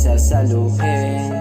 sasaluhin.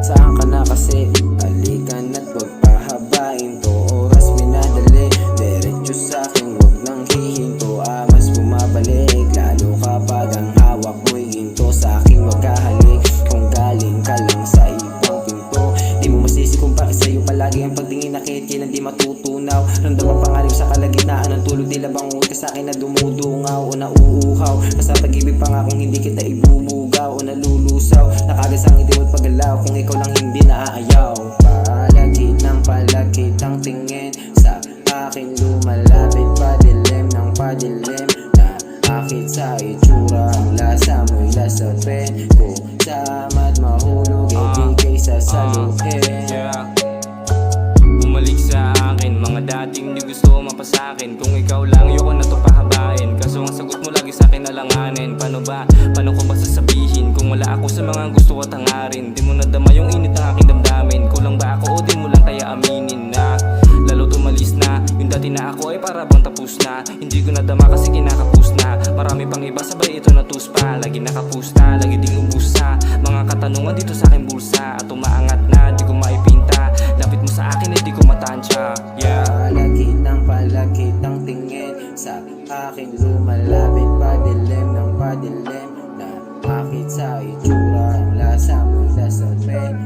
Saan ka na kasi? Halikan at wag pahabain to, oras minadali. Diretso sa'kin, wag nang hihinto, mas bumabalik. Lalo kapag ang hawak mo'y ginto, sa'kin wag kahalik. Kung galing ka lang sa ibang pinto, di mo masisi kung bakit sa'yo palagi ang pagtingin na kahit kailan di matutunaw. Ramdam ang pangarap sa kalagitnaan ng tulog, di labang uwi ka sa'kin na dumudungaw o nauuhaw. Basta pag-ibig pa nga kung hindi kita ibubugaw o nalulusaw. Nakagasang ngiti mo't paggalaw kung ikaw lang hindi naaayaw. Palagit ang tingin sa akin, lumalapit padilim ng padilim. Naakit sa itsura, ang lasa mo'y lasapin. Kung sama't mahulog, di kay sasaluhin. Bumalik sa akin, mga dating di gusto mapasakin. Kung ikaw lang, ayoko na to pahabain. Kaso ang sagot mo lagi sa'kin alanganin. Paano ba? Paano ko ba sasabihin kung wala ako sa mga gusto at hangarin? Di mo nadama yung init ng aking damdamin. Kulang ba ako o di mo lang kaya aminin na lalo tumalis na yung dati na ako ay para bang tapos na. Hindi ko nadama kasi kinakapus na. Marami pang iba sabay ito natus pa. Lagi nakapus na, lagi ding ubus sa mga katanungan dito sa aking bulsa. At umaangat na, di ko maipinta. Lapit mo sa akin, hindi ko matansya. Palagit ang tingin sa akin, lumalapit padilim ng padilim. Naakit sa itsura, ang lasa mo'y lasapin.